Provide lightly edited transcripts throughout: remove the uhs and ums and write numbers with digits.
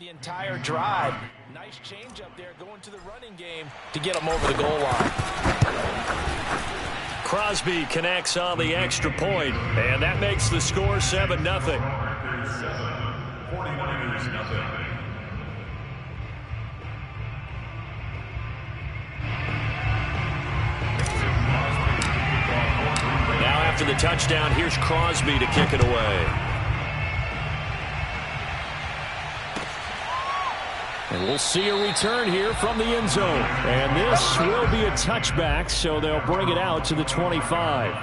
The entire drive. Nice change up there going to the running game to get them over the goal line. Crosby connects on the extra point, and that makes the score 7-0. Now after the touchdown, here's Crosby to kick it away. And we'll see a return here from the end zone. And this will be a touchback, so they'll bring it out to the 25.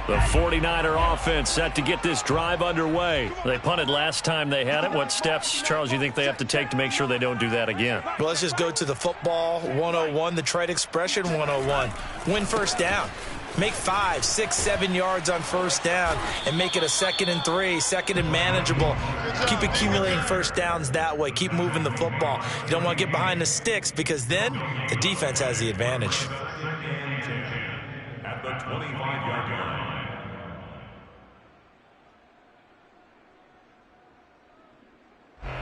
The 49er offense set to get this drive underway. They punted last time they had it. What steps, Charles, you think they have to take to make sure they don't do that again? Well, let's just go to the football 101, the trade expression 101. Win first down. Make 5, 6, 7 yards on first down and make it a 2nd and 3, 2nd and manageable. Keep accumulating first downs that way. Keep moving the football. You don't want to get behind the sticks because then the defense has the advantage. At the 25-yard line.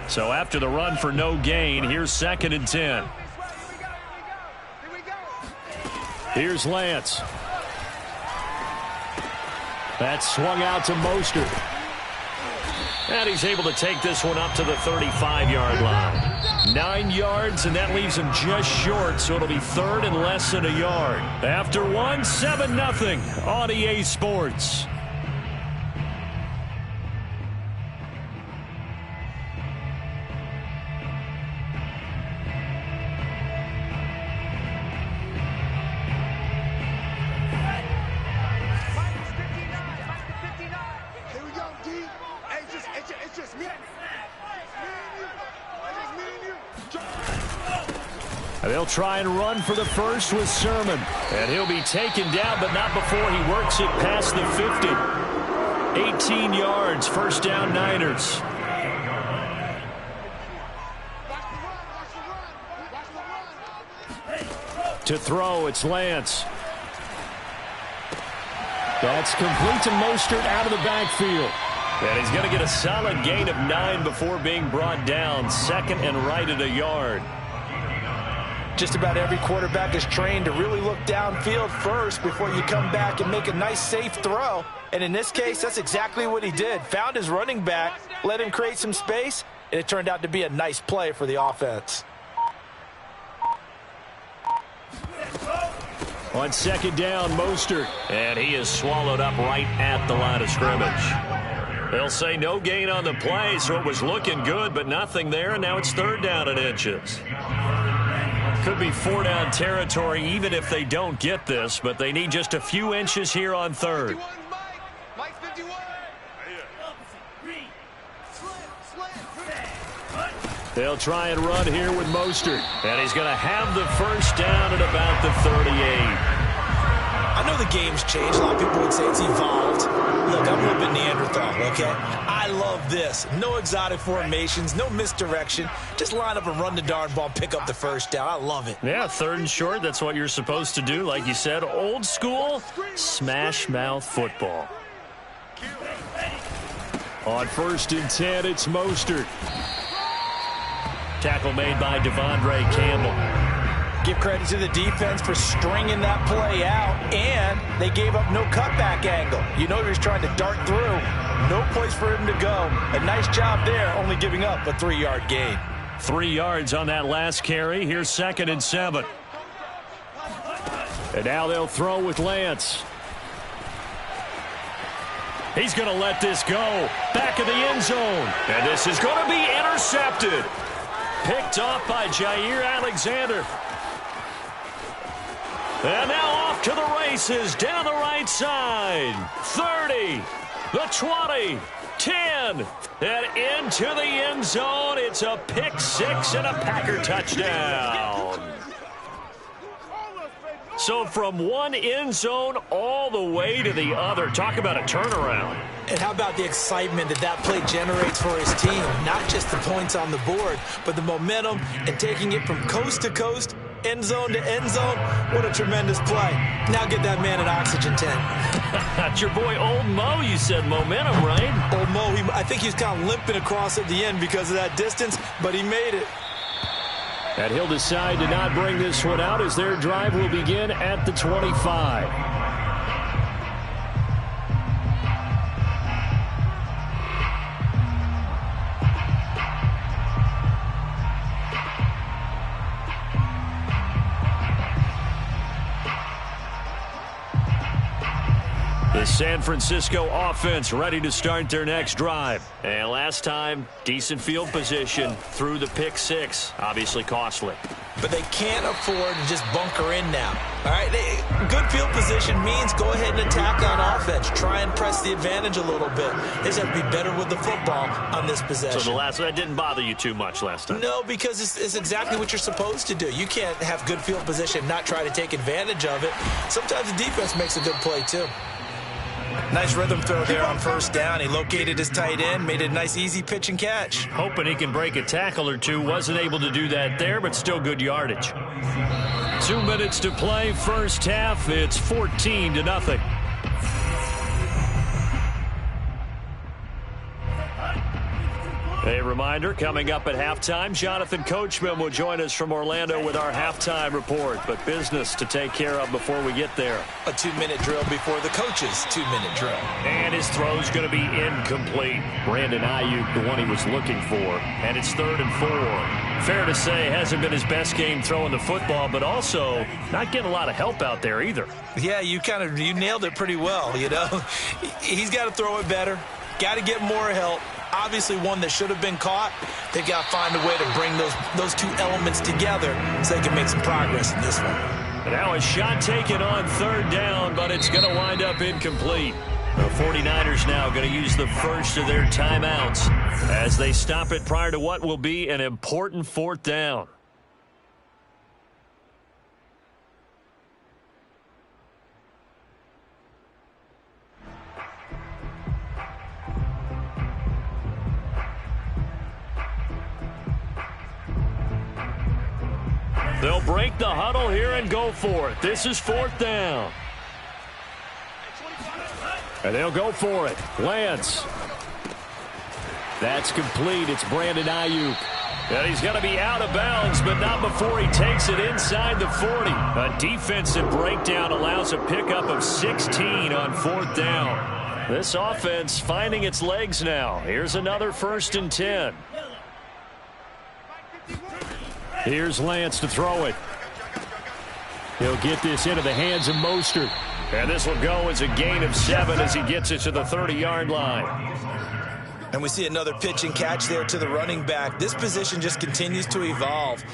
So after the run for no gain, here's 2nd and 10. Here's Lance. That's swung out to Mostert. And he's able to take this one up to the 35-yard line. 9 yards, and that leaves him just short, so it'll be 3rd and less than a yard. After one, 7-0 on EA Sports. They'll try and run for the first with Sermon. And he'll be taken down, but not before he works it past the 50. 18 yards, first down Niners. To throw, it's Lance. That's complete to Mostert out of the backfield. And he's going to get a solid gain of 9 before being brought down. 2nd and right at a yard. Just about every quarterback is trained to really look downfield first before you come back and make a nice, safe throw. And in this case, that's exactly what he did. Found his running back, let him create some space, and it turned out to be a nice play for the offense. On 2nd down, Mostert. And he is swallowed up right at the line of scrimmage. They'll say no gain on the play, so it was looking good, but nothing there, and now it's 3rd down and inches. Could be 4-down territory even if they don't get this, but they need just a few inches here on 3rd. They'll try and run here with Mostert, and he's going to have the first down at about the 38. I know the game's changed. A lot of people would say it's evolved. Look, I'm a little bit Neanderthal, okay? I love this. No exotic formations, no misdirection. Just line up and run the darn ball, pick up the first down. I love it. Yeah, 3rd and short, that's what you're supposed to do. Like you said, old school, smash mouth football. On 1st and 10, it's Mostert. Tackle made by Devondre Campbell. Give credit to the defense for stringing that play out, and they gave up no cutback angle. You know he was trying to dart through. No place for him to go. A nice job there, only giving up a 3-yard gain. 3 yards on that last carry. Here's 2nd and 7. And now they'll throw with Lance. He's going to let this go. Back of the end zone. And this is going to be intercepted. Picked off by Jair Alexander. And now off to the races down the right side. 30, the 20, 10, and into the end zone. It's a pick 6 and a Packer touchdown. So from one end zone all the way to the other. Talk about a turnaround. And how about the excitement that play generates for his team? Not just the points on the board, but the momentum and taking it from coast to coast end zone to end zone. What a tremendous play. Now get that man an oxygen tent. That's your boy Old Mo, you said. Momentum, right? Old Mo, I think he was kind of limping across at the end because of that distance, but he made it. And he'll decide to not bring this one out as their drive will begin at the 25. The San Francisco offense ready to start their next drive. And last time, decent field position through the pick six. Obviously costly. But they can't afford to just bunker in now. All right, good field position means go ahead and attack on offense. Try and press the advantage a little bit. They just have to be better with the football on this possession. So that didn't bother you too much last time? No, because it's exactly what you're supposed to do. You can't have good field position, not try to take advantage of it. Sometimes the defense makes a good play too. Nice rhythm throw there on first down. He located his tight end, made it a nice easy pitch and catch. Hoping he can break a tackle or two. Wasn't able to do that there, but still good yardage. 2 minutes to play, first half. It's 14-0. A reminder, coming up at halftime, Jonathan Coachman will join us from Orlando with our halftime report. But business to take care of before we get there. A 2-minute drill before the coach's 2-minute drill. And his throw's going to be incomplete. Brandon Ayuk, the one he was looking for. And it's 3rd and 4. Fair to say, hasn't been his best game throwing the football, but also not getting a lot of help out there either. Yeah, you nailed it pretty well, you know. He's got to throw it better. Got to get more help. Obviously one that should have been caught. They've got to find a way to bring those two elements together so they can make some progress in this one. And now a shot taken on 3rd down, but it's going to wind up incomplete. The 49ers now going to use the first of their timeouts as they stop it prior to what will be an important 4th down. They'll break the huddle here and go for it. This is 4th down. And they'll go for it. Lance. That's complete. It's Brandon Ayuk. And he's going to be out of bounds, but not before he takes it inside the 40. A defensive breakdown allows a pickup of 16 on 4th down. This offense finding its legs now. Here's another 1st and 10. Here's Lance to throw it. He'll get this into the hands of Mostert. And this will go as a gain of 7 as he gets it to the 30-yard line. And we see another pitch and catch there to the running back. This position just continues to evolve.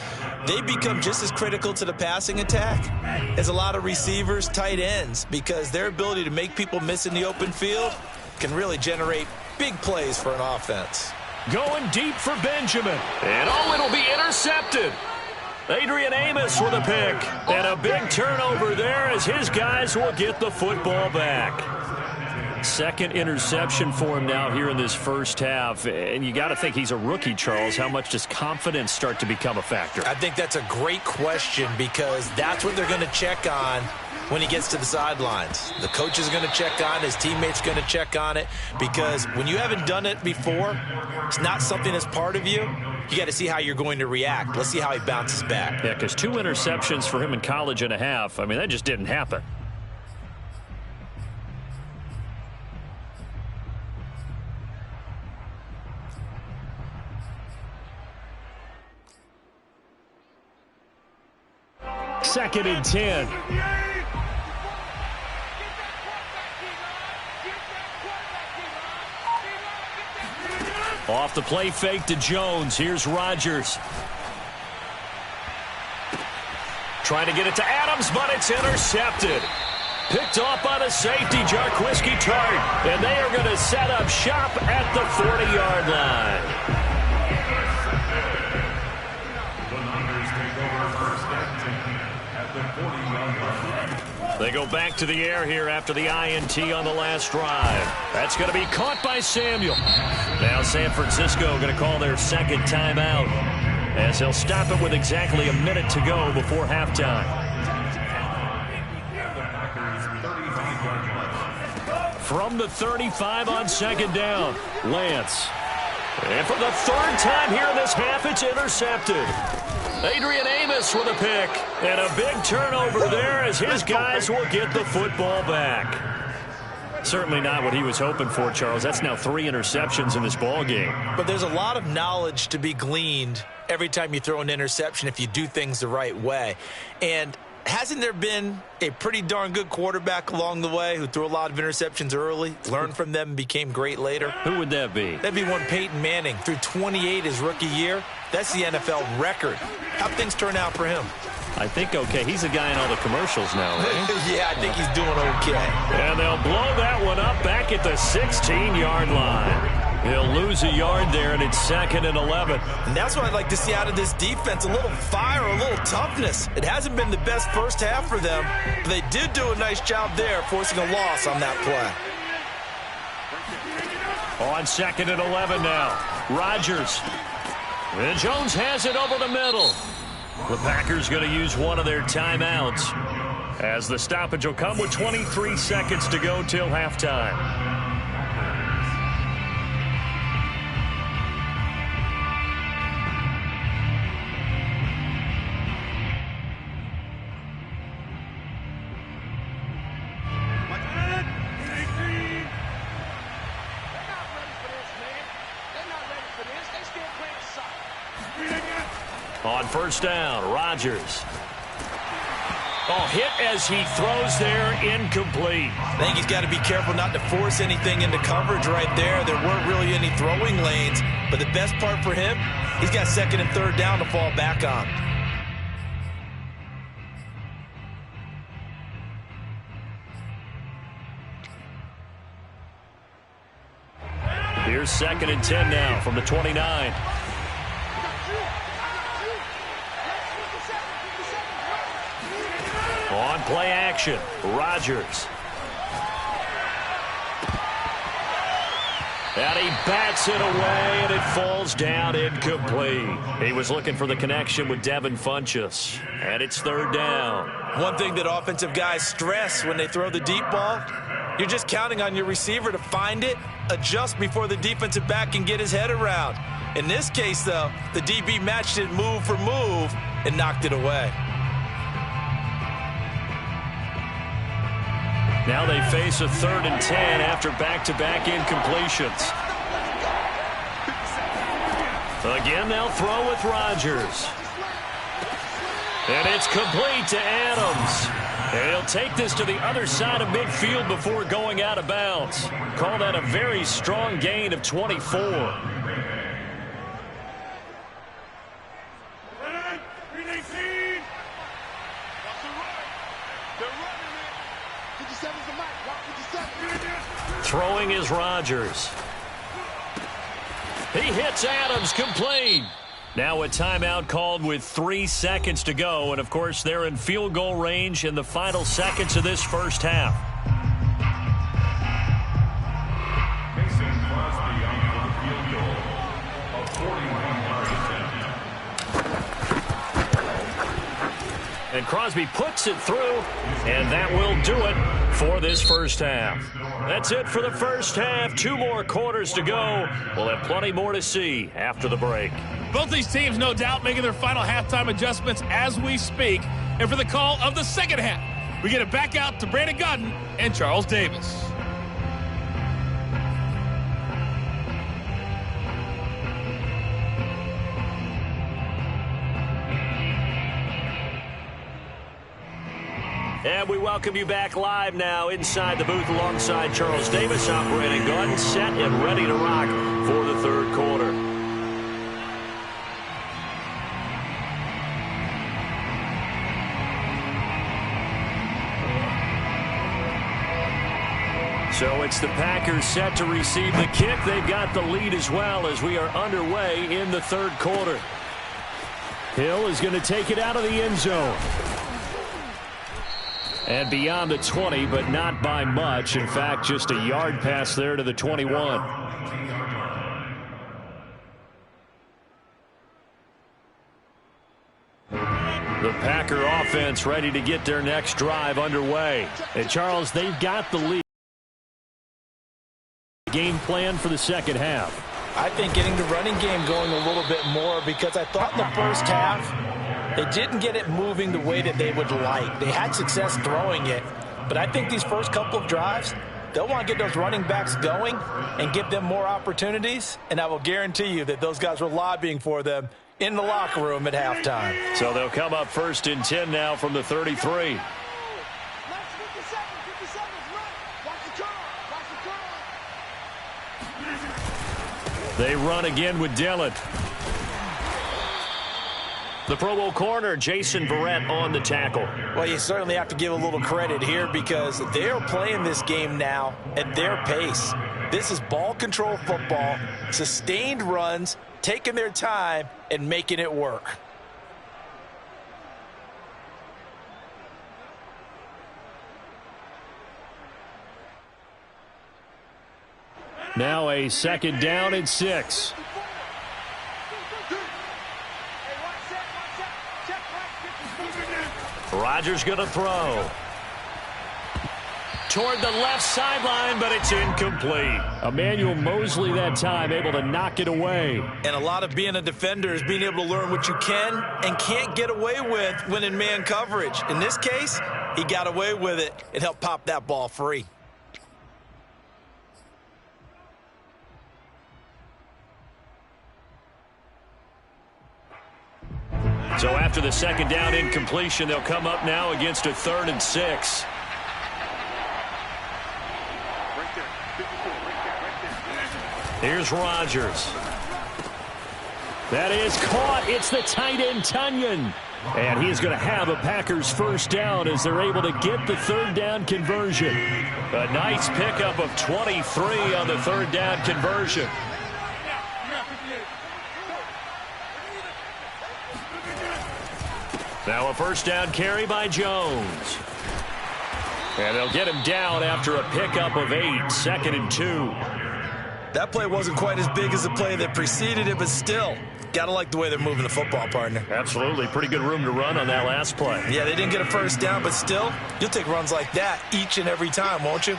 They become just as critical to the passing attack as a lot of receivers, tight ends, because their ability to make people miss in the open field can really generate big plays for an offense. Going deep for Benjamin. And it'll be intercepted. Adrian Amos with a pick. And a big turnover there as his guys will get the football back. 2nd interception for him now here in this first half. And you got to think he's a rookie, Charles. How much does confidence start to become a factor? I think that's a great question because that's what they're going to check on when he gets to the sidelines. The coach is going to check on it. His teammates going to check on it because when you haven't done it before, it's not something that's part of you. You got to see how you're going to react. Let's see how he bounces back. Yeah, because 2 interceptions for him in college and a half. I mean, that just didn't happen. Second and 10. Off the play fake to Jones. Here's Rodgers. Trying to get it to Adams, but it's intercepted. Picked off by the safety, Jarquiski Tart. And they are going to set up shop at the 40-yard line. They go back to the air here after the INT on the last drive. That's going to be caught by Samuel. Now San Francisco going to call their 2nd timeout. as he'll stop it with exactly a minute to go before halftime. From the 35 on second down, Lance. And for the third time here in this half, it's intercepted. Adrian Amos with a pick. And a big turnover there as his guys will get the football back. Certainly not what he was hoping for, Charles. That's now 3 interceptions in this ball game. But there's a lot of knowledge to be gleaned every time you throw an interception if you do things the right way. And hasn't there been a pretty darn good quarterback along the way who threw a lot of interceptions early, learned from them, and became great later? Who would that be? That'd be one Peyton Manning. Threw 28 his rookie year. That's the NFL record. How'd things turn out for him? I think okay. He's a guy in all the commercials now, right? Yeah, I think he's doing okay. And they'll blow that one up back at the 16-yard line. He'll lose a yard there, and it's 2nd and 11. And that's what I'd like to see out of this defense, a little fire, a little toughness. It hasn't been the best first half for them, but they did do a nice job there, forcing a loss on that play. On 2nd and 11 now, Rodgers. And Jones has it over the middle. The Packers going to use one of their timeouts as the stoppage will come with 23 seconds to go till halftime. On first down, Rodgers. Oh, hit as he throws there, incomplete. I think he's got to be careful not to force anything into coverage right there. There weren't really any throwing lanes, but the best part for him, he's got 2nd and 3rd down to fall back on. Here's 2nd and 10 now from the 29. On play action, Rodgers. And he bats it away, and it falls down incomplete. He was looking for the connection with Devin Funchess, and it's 3rd down. One thing that offensive guys stress when they throw the deep ball, you're just counting on your receiver to find it, adjust before the defensive back can get his head around. In this case, though, the DB matched it move for move and knocked it away. Now they face a 3rd and 10 after back-to-back incompletions. Again, they'll throw with Rodgers. And it's complete to Adams. And he'll take this to the other side of midfield before going out of bounds. Call that a very strong gain of 24. Throwing is Rodgers. He hits Adams, complete. Now a timeout called with 3 seconds to go. And, of course, they're in field goal range in the final seconds of this first half. Mason Crosby on for the field goal of 41 yards. And Crosby puts it through, and that will do it for this first half. That's it for the first half. 2 more quarters to go. We'll have plenty more to see after the break. Both these teams, no doubt, making their final halftime adjustments as we speak. And for the call of the second half, we get it back out to Brandon Godden and Charles Davis. And we welcome you back live now inside the booth alongside Charles Davis, operating gun, set and ready to rock for the third quarter. So it's the Packers set to receive the kick. They've got the lead as well as we are underway in the third quarter. Hill is going to take it out of the end zone. And beyond the 20, but not by much. In fact, just a yard pass there to the 21. 19-yard line. defense ready to get their next drive underway. And, Charles, they've got the lead. Game plan for the second half. I think getting the running game going a little bit more, because I thought in the first half they didn't get it moving the way that they would like. They had success throwing it, but I think these first couple of drives, they'll want to get those running backs going and give them more opportunities, and I will guarantee you that those guys were lobbying for them in the locker room at halftime. So they'll come up 1st and 10 now from the 33. They run again with Dillon. The Pro Bowl corner, Jason Verrett, on the tackle. Well, you certainly have to give a little credit here because they are playing this game now at their pace. This is ball control football, sustained runs, taking their time and making it work. Now a 2nd down and 6. Rodgers going to throw. Toward the left sideline, but it's incomplete. Emmanuel Mosley that time able to knock it away. And a lot of being a defender is being able to learn what you can and can't get away with when in man coverage. In this case, he got away with it and helped pop that ball free. So after the 2nd down incompletion, they'll come up now against a 3rd and 6. Here's Rodgers. That is caught. It's the tight end, Tunyon. And he's going to have a Packers 1st down as they're able to get the 3rd down conversion. A nice pickup of 23 on the 3rd down conversion. Now a 1st down carry by Jones. And they'll get him down after a pickup of 8, 2nd and 2. That play wasn't quite as big as the play that preceded it, but still, got to like the way they're moving the football, partner. Absolutely. Pretty good room to run on that last play. Yeah, they didn't get a 1st down, but still, you'll take runs like that each and every time, won't you?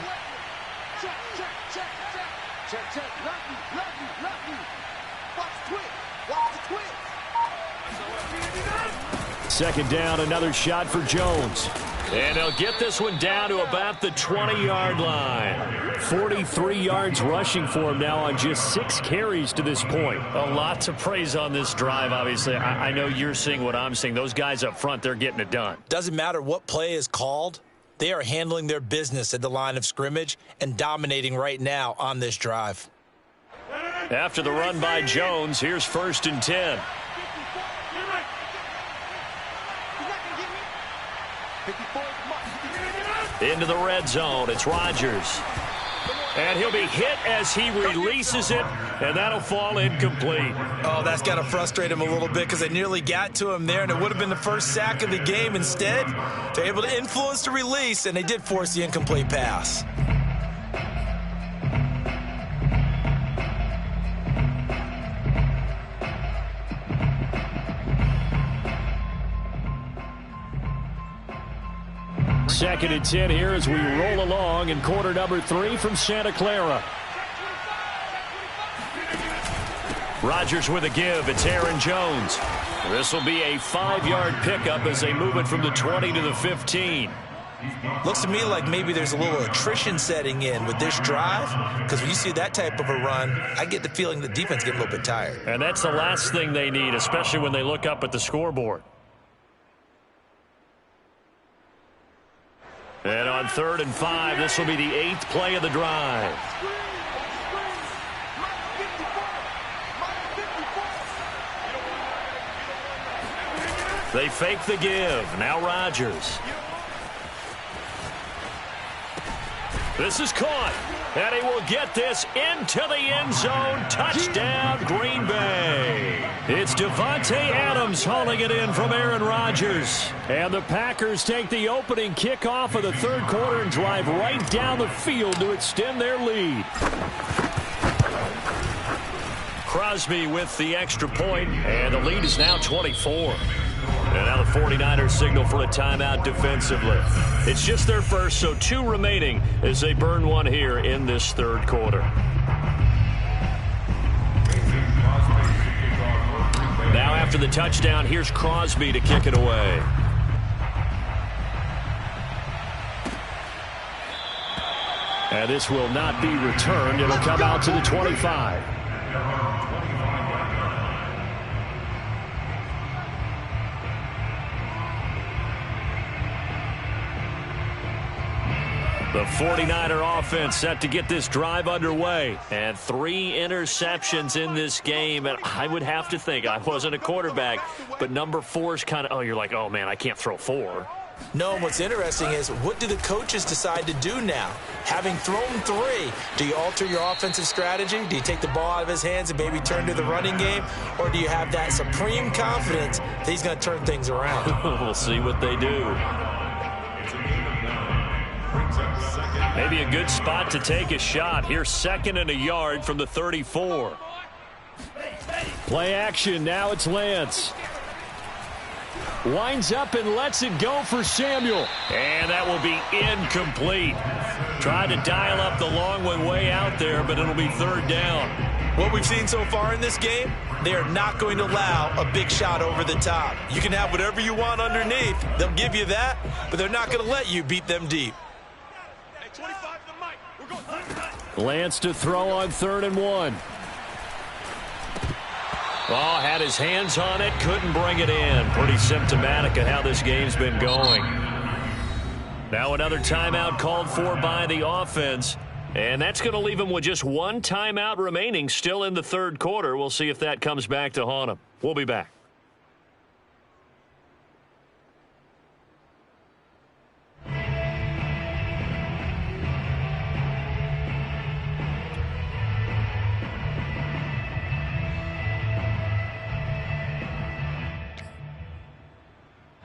Second down, another shot for Jones. And they'll get this one down to about the 20-yard line. 43 yards rushing for him now on just 6 carries to this point. A lot to praise on this drive, obviously. I know you're seeing what I'm seeing. Those guys up front, they're getting it done. Doesn't matter what play is called. They are handling their business at the line of scrimmage and dominating right now on this drive. After the run by Jones, here's 1st and 10. Into the red zone. It's Rodgers. And he'll be hit as he releases it, and that'll fall incomplete. Oh, that's got to frustrate him a little bit because they nearly got to him there, and it would have been the first sack of the game. Instead, they're able to influence the release, and they did force the incomplete pass. Second and 10 here as we roll along in quarter number 3 from Santa Clara. Rodgers with a give. It's Aaron Jones. This will be a 5-yard pickup as they move it from the 20 to the 15. Looks to me like maybe there's a little attrition setting in with this drive, because when you see that type of a run, I get the feeling the defense getting a little bit tired. And that's the last thing they need, especially when they look up at the scoreboard. And on 3rd and 5, this will be the 8th play of the drive. They fake the give. Now Rodgers. This is caught. And he will get this into the end zone. Touchdown, Green Bay. It's Devontae Adams hauling it in from Aaron Rodgers. And the Packers take the opening kickoff of the 3rd quarter and drive right down the field to extend their lead. Crosby with the extra point, and the lead is now 24. And now the 49ers signal for a timeout defensively. It's just their first, so 2 remaining as they burn one here in this third quarter. Now after the touchdown, here's Crosby to kick it away. And this will not be returned. It'll come out to the 25. The 49er offense set to get this drive underway. And 3 interceptions in this game. And I would have to think, I wasn't a quarterback, but number 4 is kind of, you're like, oh, man, I can't throw 4. No, and what's interesting is, what do the coaches decide to do now? Having thrown 3, do you alter your offensive strategy? Do you take the ball out of his hands and maybe turn to the running game? Or do you have that supreme confidence that he's going to turn things around? We'll see what they do. Maybe a good spot to take a shot. Here's 2nd and a yard from the 34. Play action. Now it's Lance. Winds up and lets it go for Samuel. And that will be incomplete. Tried to dial up the long one way out there, but it'll be 3rd down. What we've seen so far in this game, they are not going to allow a big shot over the top. You can have whatever you want underneath. They'll give you that, but they're not going to let you beat them deep. Lance to throw on 3rd and 1. Oh, had his hands on it, couldn't bring it in. Pretty symptomatic of how this game's been going. Now another timeout called for by the offense. And that's going to leave him with just 1 timeout remaining still in the third quarter. We'll see if that comes back to haunt him. We'll be back.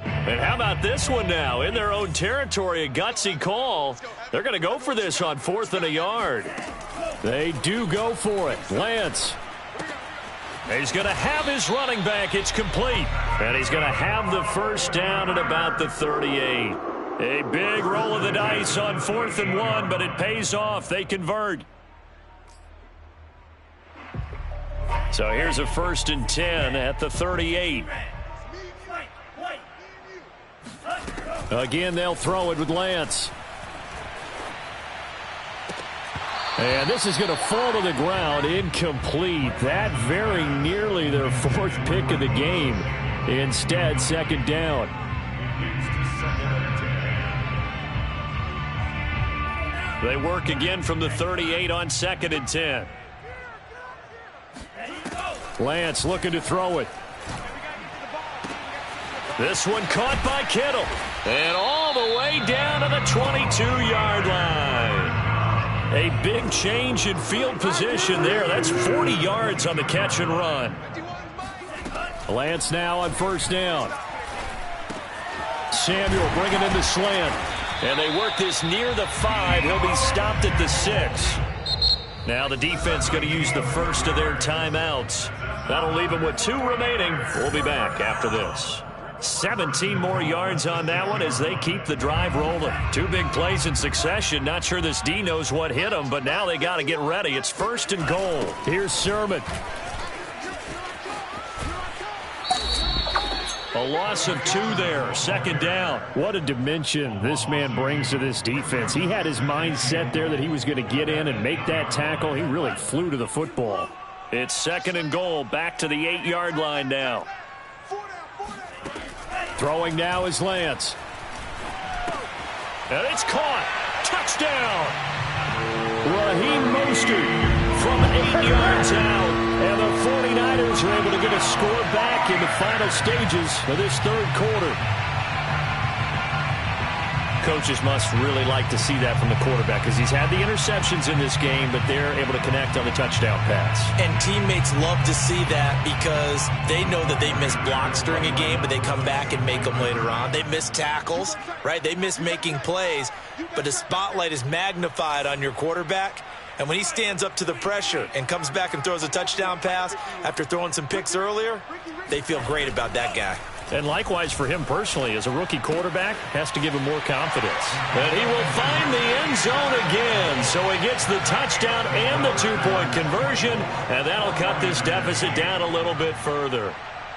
And how about this one now? In their own territory, a gutsy call. They're going to go for this on 4th and a yard. They do go for it. Lance. He's going to have his running back. It's complete. And he's going to have the first down at about the 38. A big roll of the dice on 4th and 1, but it pays off. They convert. So here's a 1st and 10 at the 38. Again, they'll throw it with Lance. And this is going to fall to the ground. Incomplete. That very nearly their 4th pick of the game. Instead, 2nd down. They work again from the 38 on 2nd and 10. Lance looking to throw it. This one caught by Kittle. And all the way down to the 22-yard line. A big change in field position there. That's 40 yards on the catch and run. Lance now on 1st down. Samuel bringing in the slant. And they work this near the 5. He'll be stopped at the 6. Now the defense going to use the first of their timeouts. That'll leave them with 2 remaining. We'll be back after this. 17 more yards on that one as they keep the drive rolling. 2 big plays in succession. Not sure this D knows what hit them, but now they got to get ready. It's 1st and goal. Here's Sermon. A loss of 2 there. 2nd down. What a dimension this man brings to this defense. He had his mind set there that he was going to get in and make that tackle. He really flew to the football. It's 2nd and goal. Back to the 8-yard line now. Throwing now is Lance. And it's caught. Touchdown. Raheem Mostert from 8 yards out. And the 49ers are able to get a score back in the final stages of this third quarter. Coaches must really like to see that from the quarterback because he's had the interceptions in this game, but they're able to connect on the touchdown pass. And teammates love to see that because they know that they miss blocks during a game, but they come back and make them later on. They miss tackles, right? They miss making plays, but the spotlight is magnified on your quarterback. And when he stands up to the pressure and comes back and throws a touchdown pass after throwing some picks earlier, they feel great about that guy. And likewise for him personally, as a rookie quarterback, has to give him more confidence. And he will find the end zone again. So he gets the touchdown and the two-point conversion, and that'll cut this deficit down a little bit further.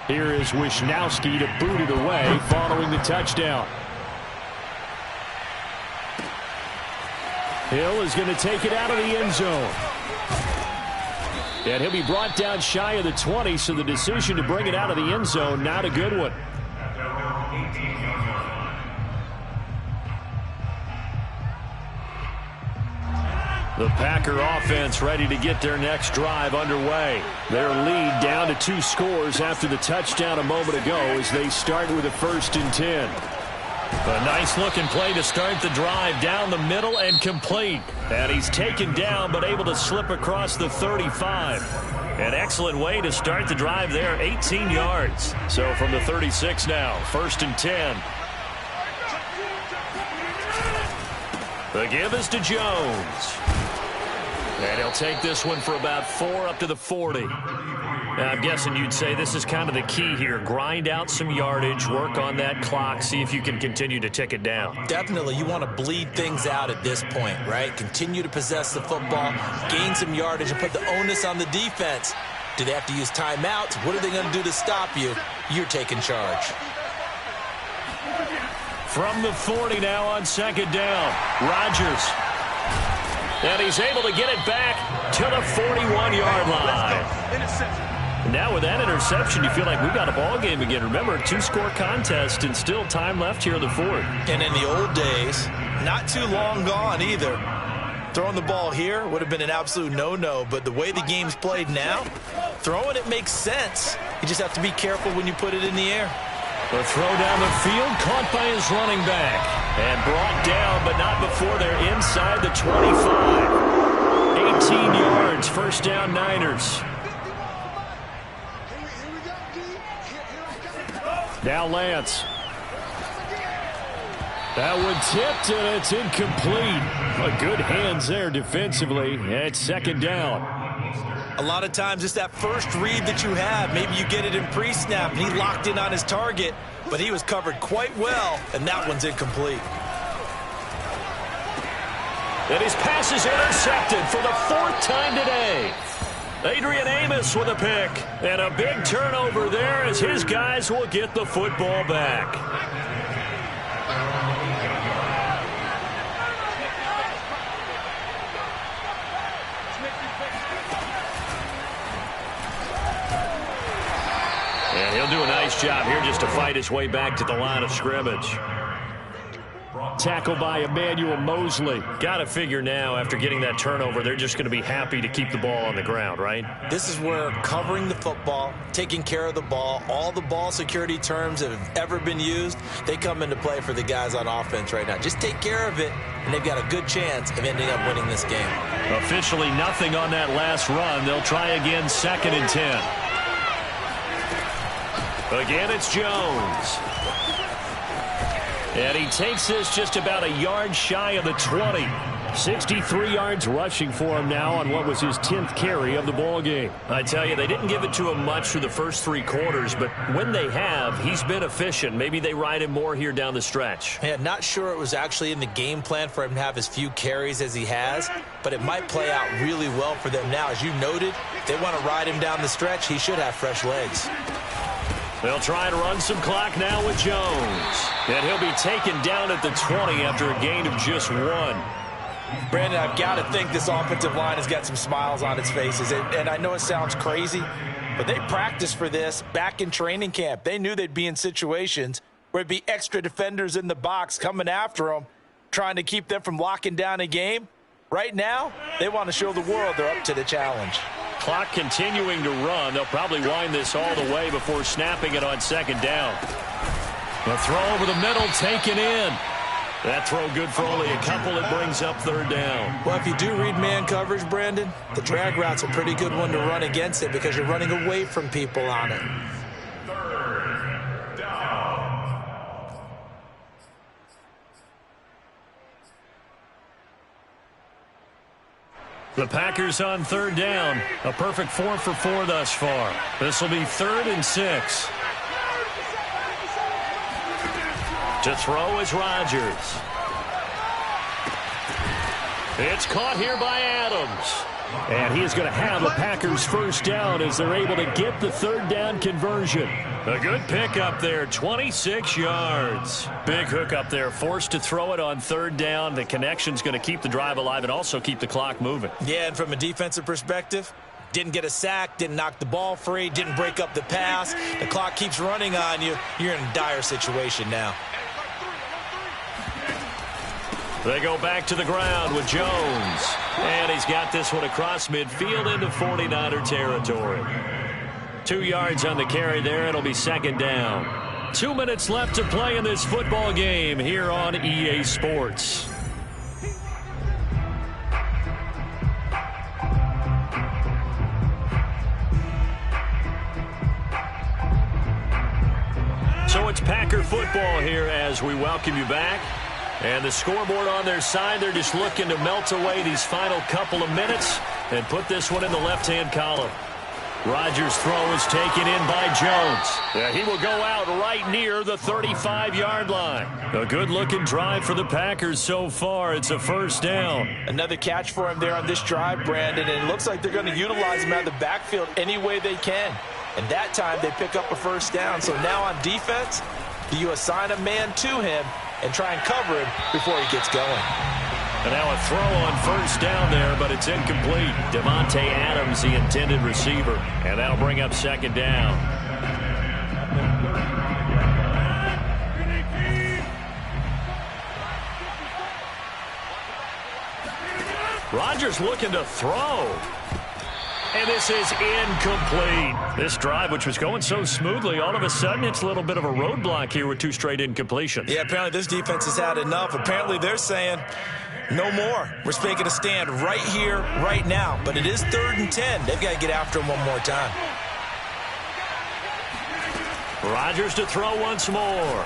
Here is Wisnowski to boot it away following the touchdown. Hill is going to take it out of the end zone. And he'll be brought down shy of the 20, so the decision to bring it out of the end zone, not a good one. The Packer offense ready to get their next drive underway. Their lead down to 2 scores after the touchdown a moment ago as they start with a 1st and 10. A nice-looking play to start the drive down the middle and complete. And he's taken down but able to slip across the 35. An excellent way to start the drive there, 18 yards. So from the 36 now, 1st and 10. The give is to Jones. And he'll take this one for about 4 up to the 40. Now, I'm guessing you'd say this is kind of the key here. Grind out some yardage, work on that clock, see if you can continue to tick it down. Definitely. You want to bleed things out at this point, right? Continue to possess the football, gain some yardage, and put the onus on the defense. Do they have to use timeouts? What are they going to do to stop you? You're taking charge. From the 40 now on 2nd down, Rodgers. And he's able to get it back to the 41-yard line. Now with that interception, you feel like we got a ball game again. Remember, 2-score contest and still time left here in the 4th. And in the old days, not too long gone either. Throwing the ball here would have been an absolute no-no, but the way the game's played now, throwing it makes sense. You just have to be careful when you put it in the air. The throw down the field, caught by his running back. And brought down, but not before they're inside the 25. 18 yards, 1st down Niners. Now Lance. That one tipped, and it's incomplete. Good hands there defensively. It's 2nd down. A lot of times it's that first read that you have. Maybe you get it in pre-snap, and he locked in on his target, but he was covered quite well, and that one's incomplete. And his pass is intercepted for the 4th time today. Adrian Amos with a pick. And a big turnover there as his guys will get the football back. And he'll do a nice job here just to fight his way back to the line of scrimmage. Tackled by Emmanuel Mosley. Got to figure now, after getting that turnover, they're just going to be happy to keep the ball on the ground, right? This is where covering the football, taking care of the ball, all the ball security terms that have ever been used, they come into play for the guys on offense right now. Just take care of it, and they've got a good chance of ending up winning this game. Officially nothing on that last run. They'll try again, 2nd and 10. Again, it's Jones. And he takes this just about a yard shy of the 20. 63 yards rushing for him now on what was his 10th carry of the ball game. I tell you, they didn't give it to him much through the first 3 quarters, but when they have, he's been efficient. Maybe they ride him more here down the stretch. Yeah, not sure it was actually in the game plan for him to have as few carries as he has, but it might play out really well for them now. As you noted, they want to ride him down the stretch. He should have fresh legs. They'll try and run some clock now with Jones. And he'll be taken down at the 20 after a gain of just 1. Brandon, I've got to think this offensive line has got some smiles on its faces. And I know it sounds crazy, but they practiced for this back in training camp. They knew they'd be in situations where it'd be extra defenders in the box coming after them, trying to keep them from locking down a game. Right now, they want to show the world they're up to the challenge. Clock continuing to run. They'll probably wind this all the way before snapping it on 2nd down. The throw over the middle, taken in. That throw good for only a couple. It brings up 3rd down. Well, if you do read man coverage, Brandon, the drag route's a pretty good one to run against it because you're running away from people on it. 3rd down. The Packers on 3rd down. A perfect 4 for 4 thus far. This will be 3rd and 6. To throw is Rodgers. It's caught here by Adams. And he is going to have the Packers first down as they're able to get the third down conversion. A good pickup there, 26 yards. Big hook up there, forced to throw it on third down. The connection's going to keep the drive alive and also keep the clock moving. Yeah, and from a defensive perspective, didn't get a sack, didn't knock the ball free, didn't break up the pass. The clock keeps running on you. You're in a dire situation now. They go back to the ground with Jones. And he's got this one across midfield into 49er territory. 2 yards on the carry there. It'll be second down. 2 minutes left to play in this football game here on EA Sports. So it's Packer football here as we welcome you back. And the scoreboard on their side, they're just looking to melt away these final couple of minutes and put this one in the left-hand column. Rodgers' throw is taken in by Jones. Yeah, he will go out right near the 35-yard line. A good-looking drive for the Packers so far. It's a first down. Another catch for him there on this drive, Brandon, and it looks like they're going to utilize him out of the backfield any way they can. And that time they pick up a first down. So now on defense, do you assign a man to him and try and cover him before he gets going? And now a throw on first down there, but it's incomplete. Devontae Adams, the intended receiver. And that'll bring up second down. Rodgers looking to throw. And this is incomplete. This drive, which was going so smoothly, all of a sudden it's a little bit of a roadblock here with 2 straight incompletions. Yeah, apparently this defense has had enough. Apparently they're saying, no more. We're making a stand right here, right now. But it is 3rd and 10. They've got to get after him one more time. Rodgers to throw once more.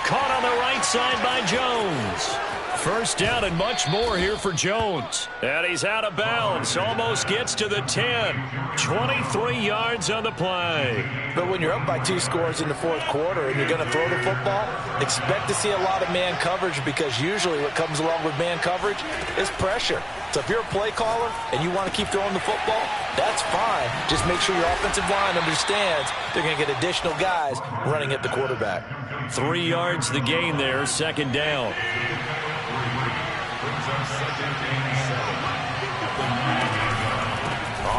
Caught on the right side by Jones. First down and much more here for Jones. And he's out of bounds. Almost gets to the 10. 23 yards on the play. But when you're up by 2 scores in the 4th quarter and you're going to throw the football, expect to see a lot of man coverage, because usually what comes along with man coverage is pressure. So if you're a play caller and you want to keep throwing the football, that's fine. Just make sure your offensive line understands they're going to get additional guys running at the quarterback. 3 yards the gain there, second down.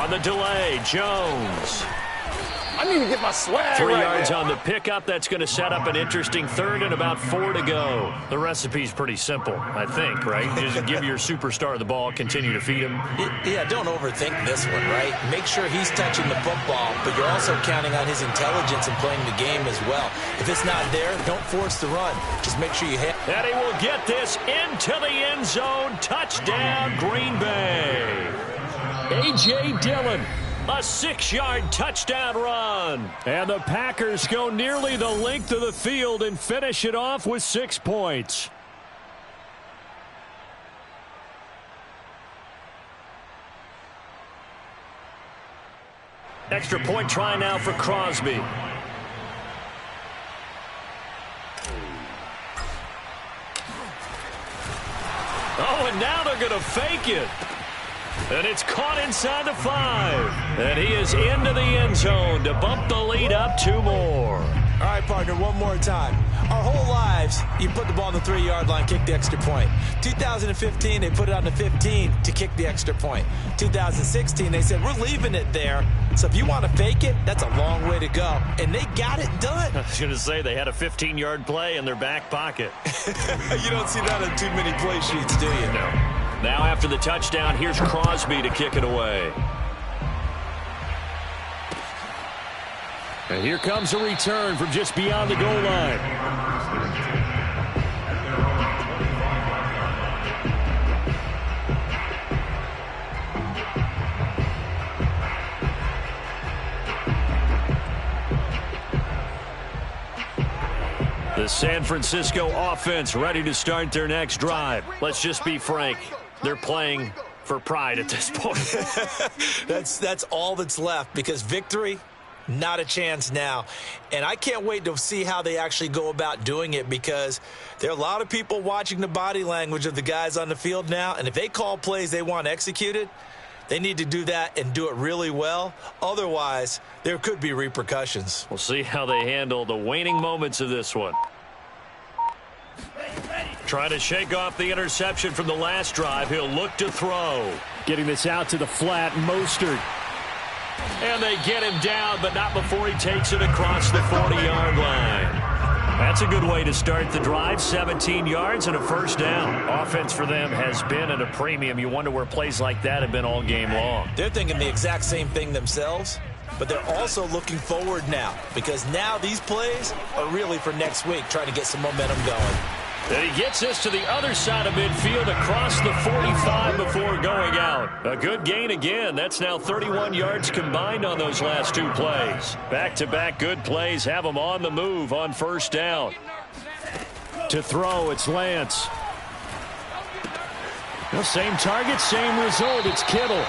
On the delay, Jones. I need to get my swag 3 right yards now. on the pickup. That's going to set up an interesting third and about 4 to go. The recipe's pretty simple, I think, right? Just give your superstar the ball, continue to feed him. Yeah, don't overthink this one, right? Make sure he's touching the football, but you're also counting on his intelligence and playing the game as well. If it's not there, don't force the run. Just make sure you hit. And he will get this into the end zone. Touchdown, Green Bay. A.J. Dillon. A 6-yard touchdown run. And the Packers go nearly the length of the field and finish it off with 6 points. Extra point try now for Crosby. Oh, and now they're going to fake it. And it's caught inside the 5. And he is into the end zone to bump the lead up 2 more. All right, partner, one more time. Our whole lives, you put the ball on the 3-yard line, kick the extra point. 2015, they put it on the 15 to kick the extra point. 2016, they said, we're leaving it there. So if you want to fake it, that's a long way to go. And they got it done. I was going to say they had a 15-yard play in their back pocket. You don't see that on too many play sheets, do you? No. Now after the touchdown, here's Crosby to kick it away. And here comes a return from just beyond the goal line. The San Francisco offense ready to start their next drive. Let's just be frank. They're playing for pride at this point. That's all that's left, because victory Not a chance now. And I can't wait to see how they actually go about doing it, because there are a lot of people watching the body language of the guys on the field now. And if they call plays they want executed, they need to do that and do it really well. Otherwise, there could be repercussions. We'll see how they handle the waning moments of this one. Trying to shake off the interception from the last drive. He'll look to throw. Getting this out to the flat, Mostert. And they get him down, but not before he takes it across the 40-yard line. That's a good way to start the drive. 17 yards and a first down. Offense for them has been at a premium. You wonder where plays like that have been all game long. They're thinking the exact same thing themselves, but they're also looking forward now, because now these plays are really for next week, trying to get some momentum going. And he gets this to the other side of midfield across the 45 before going out. A good gain again. That's now 31 yards combined on those last two plays. Back-to-back good plays have him on the move on first down. To throw, it's Lance. The same target, same result. It's Kittle.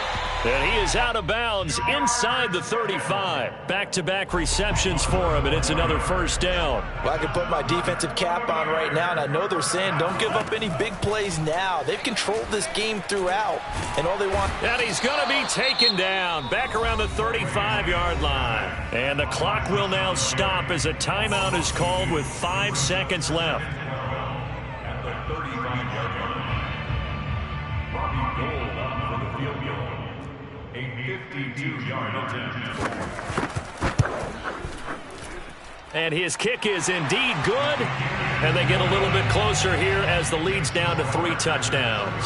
And he is out of bounds inside the 35. Back-to-back receptions for him, and it's another first down. Well, I can put my defensive cap on right now, and I know they're saying don't give up any big plays now. They've controlled this game throughout, and all they want... And he's going to be taken down back around the 35-yard line. And the clock will now stop as a timeout is called with 5 seconds left. At the 35-yard line, Robbie Gould up for the field goal. A 52-yard attempt. And his kick is indeed good. And they get a little bit closer here as the lead's down to 3 touchdowns.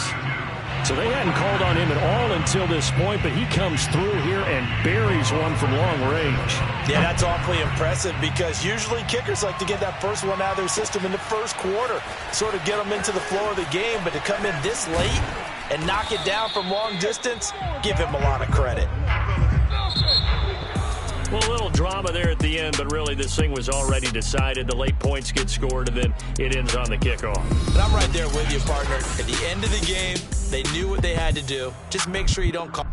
So they hadn't called on him at all until this point, but he comes through here and buries one from long range. Yeah, that's awfully impressive, because usually kickers like to get that first one out of their system in the first quarter, sort of get them into the flow of the game, but to come in this late and knock it down from long distance, give him a lot of credit. Well, a little drama there at the end, but really this thing was already decided. The late points get scored, and then it ends on the kickoff. And I'm right there with you, partner. At the end of the game, they knew what they had to do. Just make sure you don't call.